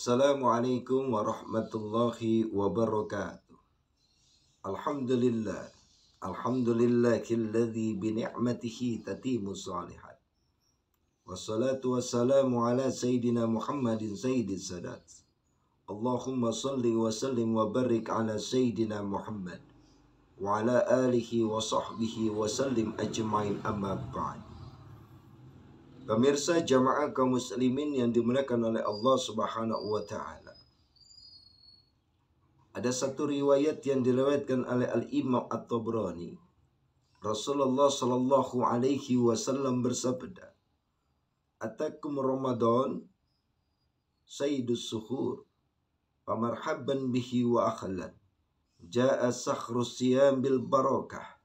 Assalamualaikum warahmatullahi wabarakatuh. Alhamdulillah. Alhamdulillahilladzi bini'matihi tatimu salihat. Wassalatu wassalamu ala sayyidina Muhammadin sayyidis sadat. Allahumma salli wa sallim wa barik ala sayyidina Muhammad wa ala alihi wa sahbihi wa sallim ajma'in amma ba'd. Pemirsa jamaah kaum muslimin yang dimuliakan oleh Allah Subhanahu wa taala. Ada satu riwayat yang diriwayatkan oleh Al-Imam At-Tabrani. Rasulullah sallallahu alaihi wasallam bersabda, "Atakum Ramadan sayyidus suhur, famarhaban bihi wa akhlan. Jaa sakhrus siyam bil barakah."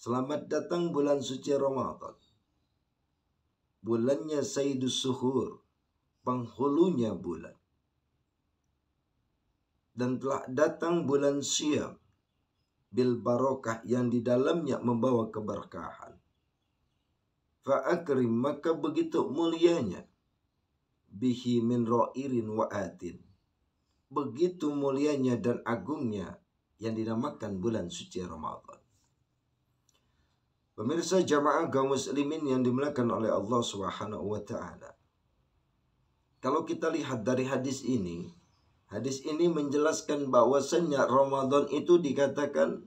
Selamat datang bulan suci Ramadan. Bulannya Sayyidus Suhur, penghulunya bulan. Dan telah datang bulan Syam bil barokah yang di dalamnya membawa keberkahan. Fa'akrim, maka begitu mulianya bihi min ra'irin wa atin. Begitu mulianya dan agungnya yang dinamakan bulan suci Ramadan. Pemirsa jamaah kaum muslimin yang dimuliakan oleh Allah Subhanahu wa taala. Kalau kita lihat dari hadis ini menjelaskan bahwasannya Ramadan itu dikatakan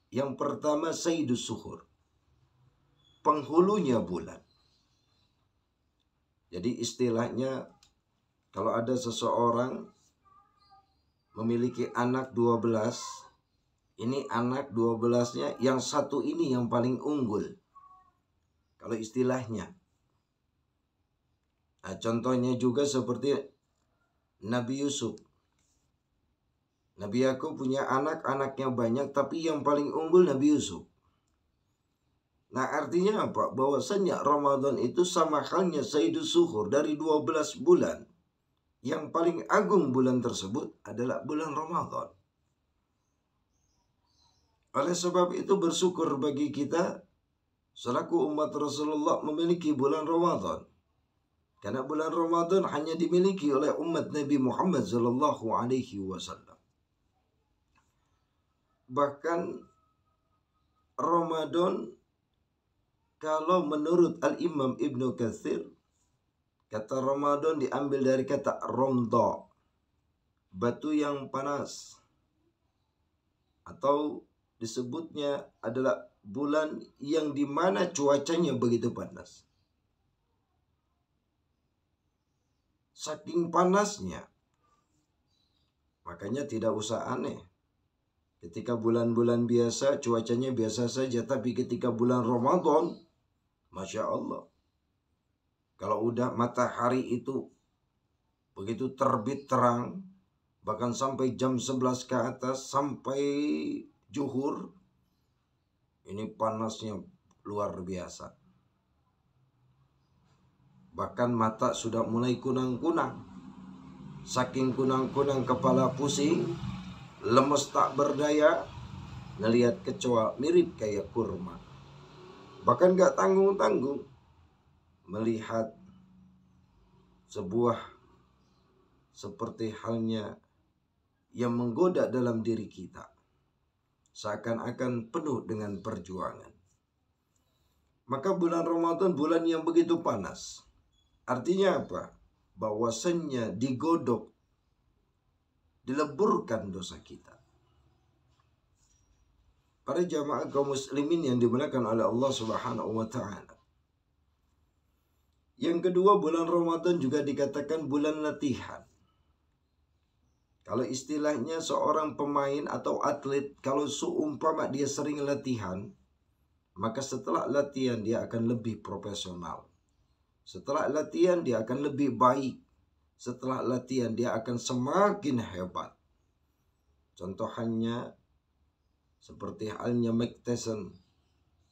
yang pertama Sayyidus Suhur, penghulunya bulan. Jadi istilahnya kalau ada seseorang memiliki anak 12, ini anak 12-nya, yang satu ini yang paling unggul. Kalau istilahnya. Nah, contohnya juga seperti Nabi Yusuf. Nabi Yakub punya anak-anaknya banyak, tapi yang paling unggul Nabi Yusuf. Nah, artinya apa? Bahwasanya Ramadan itu sama halnya Sayyidus Suhur, dari 12 bulan. Yang paling agung bulan tersebut adalah bulan Ramadan. Oleh sebab itu bersyukur bagi kita selaku umat Rasulullah memiliki bulan Ramadan. Karena bulan Ramadan hanya dimiliki oleh umat Nabi Muhammad sallallahu alaihi wasallam. Bahkan Ramadan, kalau menurut Al-Imam Ibnu Katsir, kata Ramadan diambil dari kata romda, batu yang panas, atau disebutnya adalah bulan yang dimana cuacanya begitu panas. Saking panasnya, makanya tidak usah aneh. Ketika bulan-bulan biasa cuacanya biasa saja, tapi ketika bulan Ramadan, Masya Allah, kalau udah matahari itu begitu terbit terang, bahkan sampai jam 11 ke atas, sampai Zuhur, ini panasnya luar biasa. Bahkan mata sudah mulai kunang-kunang. Saking kunang-kunang kepala pusing, lemes tak berdaya, ngelihat kecoa mirip kayak kurma. Bahkan gak tanggung-tanggung melihat sebuah seperti halnya yang menggoda dalam diri kita. Seakan-akan penuh dengan perjuangan. Maka bulan Ramadan bulan yang begitu panas. Artinya apa? Bahwasannya digodok, dileburkan dosa kita. Para jamaah kaum muslimin yang dimuliakan oleh Allah Subhanahu wa taala. Yang kedua, bulan Ramadan juga dikatakan bulan latihan. Kalau istilahnya seorang pemain atau atlet, kalau seumpama dia sering latihan, maka setelah latihan dia akan lebih profesional. Setelah latihan dia akan lebih baik. Setelah latihan dia akan semakin hebat. Contohnya seperti halnya Mike Tyson.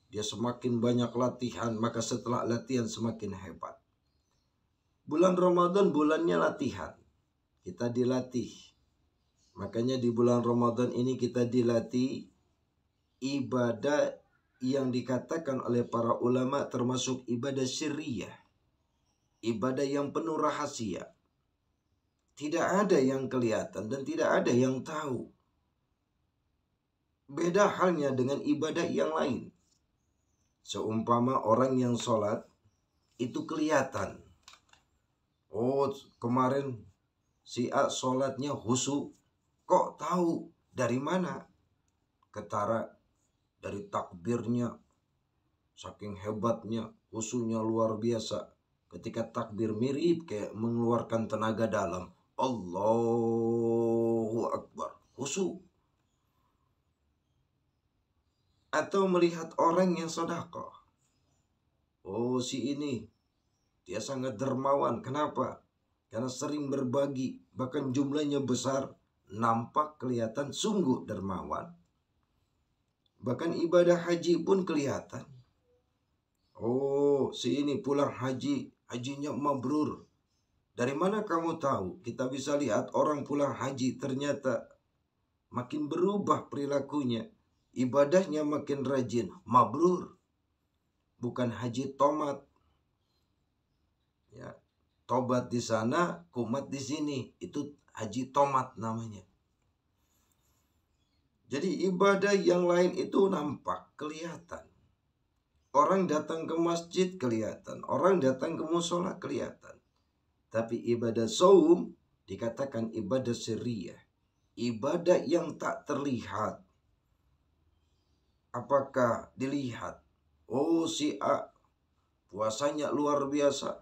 Dia semakin banyak latihan, maka setelah latihan semakin hebat. Bulan Ramadan bulannya latihan. Kita dilatih. Makanya di bulan Ramadan ini kita dilatih ibadah yang dikatakan oleh para ulama termasuk ibadah syirriyah. ibadah yang penuh rahasia. Tidak ada yang kelihatan dan tidak ada yang tahu. Beda halnya dengan ibadah yang lain. Seumpama orang yang sholat itu kelihatan. Oh, kemarin si A sholatnya khusyuk. Kok tahu? Dari mana? Ketara dari takbirnya. Saking hebatnya, khusyuknya luar biasa. Ketika takbir mirip kayak mengeluarkan tenaga dalam. Allahu Akbar. Khusyuk. Atau melihat orang yang sedekah. Oh, si ini dia sangat dermawan. Kenapa? Karena sering berbagi, bahkan jumlahnya besar. Nampak kelihatan sungguh dermawan. Bahkan ibadah haji pun kelihatan. Oh, si ini pulang haji, hajinya mabrur. Dari mana kamu tahu? Kita bisa lihat orang pulang haji ternyata makin berubah perilakunya. Ibadahnya makin rajin, mabrur. Bukan haji tomat. Ya, tobat di sana, kumat di sini. Itu haji tomat namanya. Jadi ibadah yang lain itu nampak, kelihatan. Orang datang ke masjid kelihatan, orang datang ke musola kelihatan. Tapi ibadah saum dikatakan ibadah sirriyah. Ibadah yang tak terlihat. Apakah dilihat? Oh, si A puasanya luar biasa.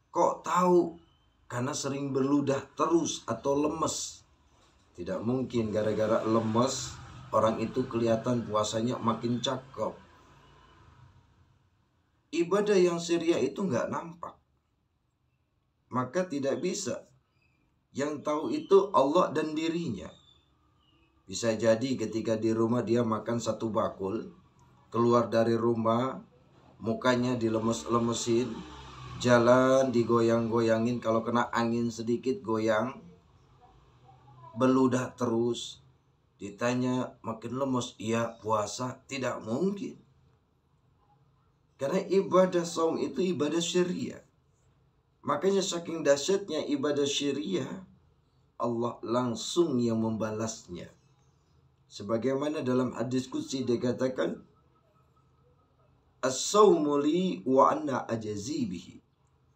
Kok tahu? Karena sering berludah terus atau lemes. Tidak mungkin gara-gara lemes orang itu kelihatan puasanya makin cakep. Ibadah yang sirriyah itu nggak nampak. Maka tidak bisa. Yang tahu itu Allah dan dirinya. Bisa jadi ketika di rumah dia makan satu bakul, keluar dari rumah, mukanya dilemes-lemesin, jalan digoyang-goyangin, kalau kena angin sedikit goyang, beludah terus. Ditanya makin lemes, iya puasa, tidak mungkin. Karena ibadah saum itu ibadah syariah. Makanya saking dahsyatnya ibadah syariah, Allah langsung yang membalasnya. Sebagaimana dalam hadis qudsi dikatakan, as-sawmu li wa anna ajazi bihi,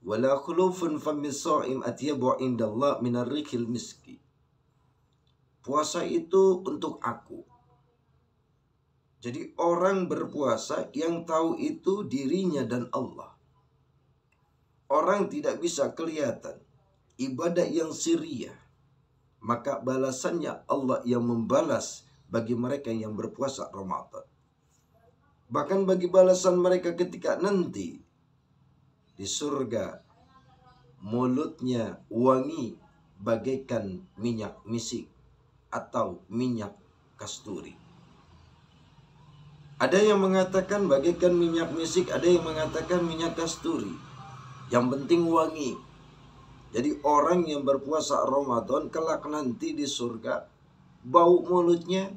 wa la khulufun fammi sha'im atyabu indallah minar rikhil miski. Puasa itu untuk aku. Jadi orang berpuasa yang tahu itu dirinya dan Allah. Orang tidak bisa kelihatan ibadah yang sirriyah. Maka balasannya Allah yang membalas bagi mereka yang berpuasa Ramadan. Bahkan bagi balasan mereka ketika nanti di surga, mulutnya wangi bagaikan minyak misik atau minyak kasturi. Ada yang mengatakan bagaikan minyak misik, ada yang mengatakan minyak kasturi. Yang penting wangi. Jadi orang yang berpuasa Ramadan kelak nanti di surga, bau mulutnya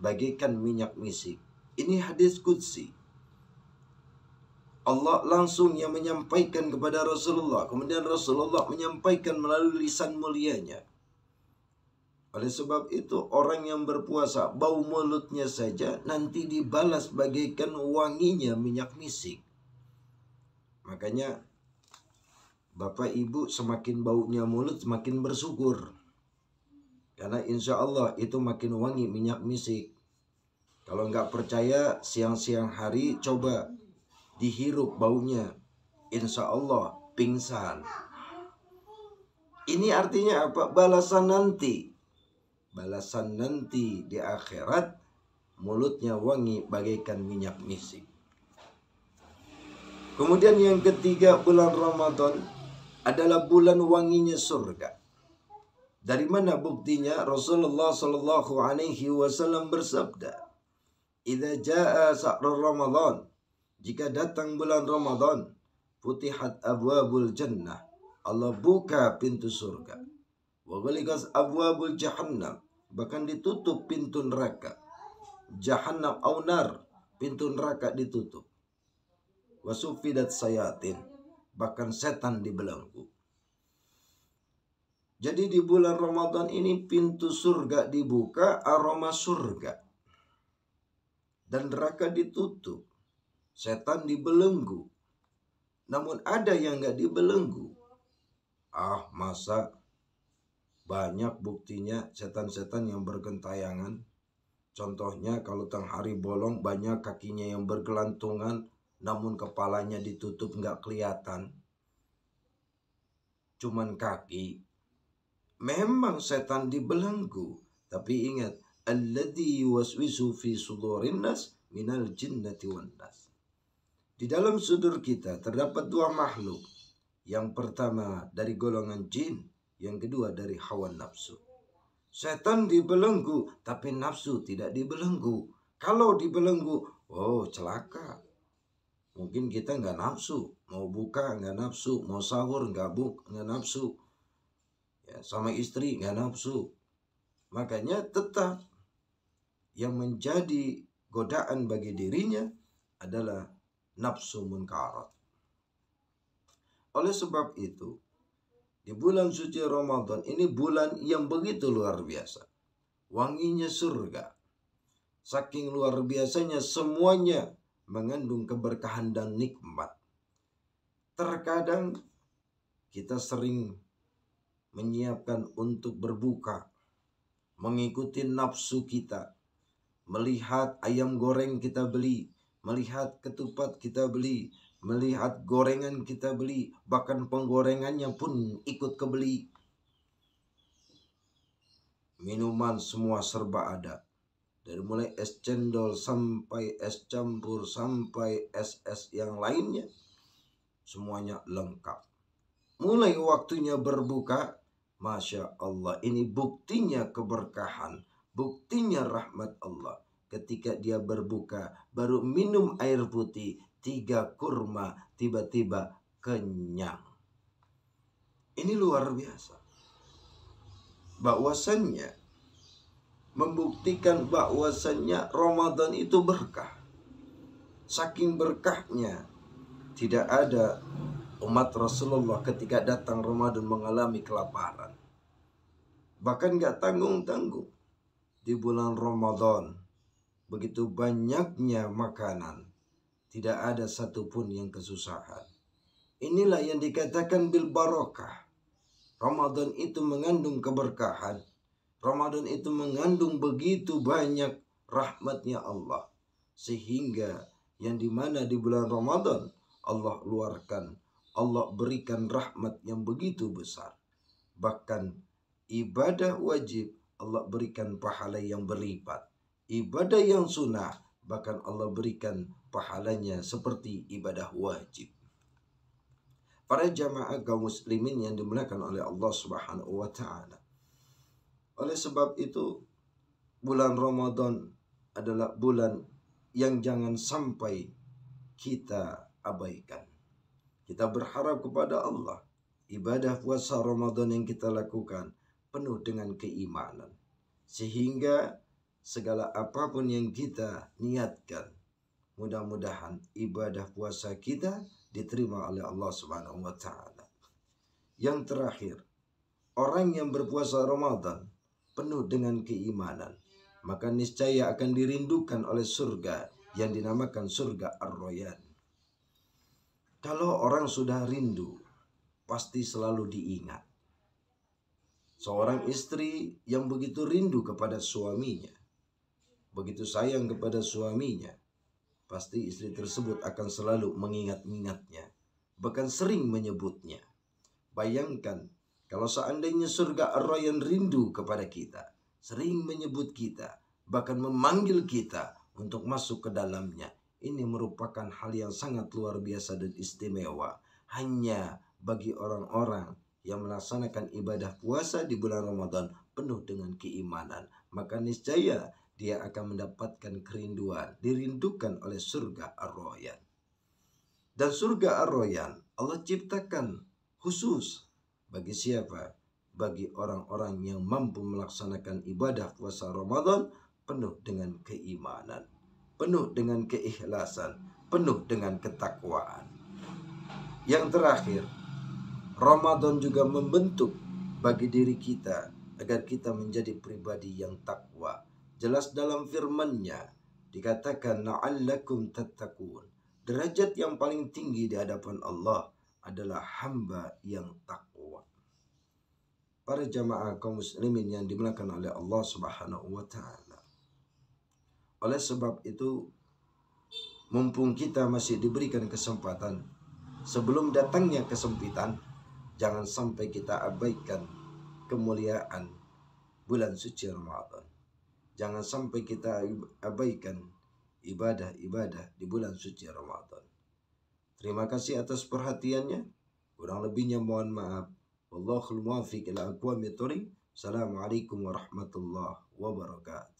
bagaikan minyak misik. Ini hadis qudsi. Allah langsung yang menyampaikan kepada Rasulullah. Kemudian Rasulullah menyampaikan melalui lisan mulianya. Oleh sebab itu orang yang berpuasa, bau mulutnya saja nanti dibalas bagaikan wanginya minyak misik. Makanya Bapak Ibu semakin baunya mulut semakin bersyukur. Karena insya Allah itu makin wangi minyak misik. Kalau nggak percaya siang-siang hari coba dihirup baunya. Insya Allah pingsan. Ini artinya apa? Balasan nanti. Balasan nanti di akhirat mulutnya wangi bagaikan minyak misik. Kemudian yang ketiga, bulan Ramadan adalah bulan wanginya surga. Dari mana buktinya? Rasulullah sallallahu alaihi wasallam bersabda, "Idza jaa sa'rul Ramadan," jika datang bulan Ramadan, "futihat abwabul jannah," Allah buka pintu surga. "Wa ghaliqat abwabul jahannam," bahkan ditutup pintu neraka. Jahannam aunar, pintu neraka ditutup. "Wa suffidat sayatin," bahkan setan dibelenggu. Jadi di bulan Ramadan ini pintu surga dibuka, aroma surga. Dan neraka ditutup. Setan dibelenggu. Namun ada yang gak dibelenggu. Masa banyak buktinya setan-setan yang bergentayangan. Contohnya kalau tengah hari bolong banyak kakinya yang bergelantungan. Namun kepalanya ditutup gak kelihatan. Cuman kaki. Memang setan dibelenggu, tapi ingat, alladzi yuwaswisu fi sudurin nas minal jinnati wan nas. Di dalam sudur kita terdapat dua makhluk. Yang pertama dari golongan jin, yang kedua dari hawa nafsu. Setan dibelenggu, tapi nafsu tidak dibelenggu. Kalau dibelenggu, celaka. Mungkin kita nggak nafsu, mau buka nggak nafsu, mau sahur nggak nafsu. Sama istri nggak nafsu. Makanya tetap yang menjadi godaan bagi dirinya adalah nafsu munkarat. Oleh sebab itu, di bulan suci Ramadan ini bulan yang begitu luar biasa. Wanginya surga. Saking luar biasanya semuanya mengandung keberkahan dan nikmat. Terkadang kita sering menyiapkan untuk berbuka, mengikuti nafsu kita, melihat ayam goreng kita beli, melihat ketupat kita beli, melihat gorengan kita beli, bahkan penggorengannya pun ikut kebeli. Minuman semua serba ada, dari mulai es cendol sampai es campur sampai es yang lainnya, semuanya lengkap. Mulai waktunya berbuka, Masya Allah, ini buktinya keberkahan, buktinya rahmat Allah. Ketika dia berbuka, baru minum air putih, 3 kurma, tiba-tiba kenyang. Ini luar biasa. Bahwasannya, membuktikan bahwasannya Ramadan itu berkah. Saking berkahnya, tidak ada umat Rasulullah ketika datang Ramadan mengalami kelaparan. Bahkan gak tanggung-tanggung. Di bulan Ramadan, begitu banyaknya makanan. Tidak ada satupun yang kesusahan. Inilah yang dikatakan bil barakah. Ramadan itu mengandung keberkahan. Ramadan itu mengandung begitu banyak rahmatnya Allah. Sehingga yang dimana di bulan Ramadan Allah luarkan, Allah berikan rahmat yang begitu besar. Bahkan ibadah wajib Allah berikan pahala yang berlipat. Ibadah yang sunnah bahkan Allah berikan pahalanya seperti ibadah wajib. Para jamaah kaum muslimin yang dimuliakan oleh Allah Subhanahu wa taala. Oleh sebab itu, bulan Ramadan adalah bulan yang jangan sampai kita abaikan. Kita berharap kepada Allah, ibadah puasa Ramadan yang kita lakukan penuh dengan keimanan. Sehingga segala apapun yang kita niatkan, mudah-mudahan ibadah puasa kita diterima oleh Allah Subhanahu wa taala. Yang terakhir, orang yang berpuasa Ramadan penuh dengan keimanan, maka niscaya akan dirindukan oleh surga yang dinamakan surga Ar-Rayyan. Kalau orang sudah rindu, pasti selalu diingat. Seorang istri yang begitu rindu kepada suaminya, begitu sayang kepada suaminya, pasti istri tersebut akan selalu mengingat-ingatnya, bahkan sering menyebutnya. Bayangkan kalau seandainya surga Ar-Rayyan rindu kepada kita, sering menyebut kita, bahkan memanggil kita untuk masuk ke dalamnya. Ini merupakan hal yang sangat luar biasa dan istimewa. Hanya bagi orang-orang yang melaksanakan ibadah puasa di bulan Ramadan penuh dengan keimanan. Maka niscaya dia akan mendapatkan kerinduan, dirindukan oleh surga Ar-Rayyan. Dan surga Ar-Rayyan Allah ciptakan khusus bagi siapa? Bagi orang-orang yang mampu melaksanakan ibadah puasa Ramadan penuh dengan keimanan, penuh dengan keikhlasan, penuh dengan ketakwaan. Yang terakhir, Ramadan juga membentuk bagi diri kita agar kita menjadi pribadi yang takwa. Jelas dalam firman-Nya dikatakan la'allakum tattaqun. Derajat yang paling tinggi di hadapan Allah adalah hamba yang takwa. Para jamaah kaum muslimin yang dimuliakan oleh Allah Subhanahu wa taala. Oleh sebab itu, mumpung kita masih diberikan kesempatan sebelum datangnya kesempitan, jangan sampai kita abaikan kemuliaan bulan suci Ramadan. Jangan sampai kita abaikan ibadah-ibadah di bulan suci Ramadan. Terima kasih atas perhatiannya. Kurang lebihnya mohon maaf. Wallahul muwaffiq ila aqwamit thoriq. Assalamualaikum warahmatullahi wabarakatuh.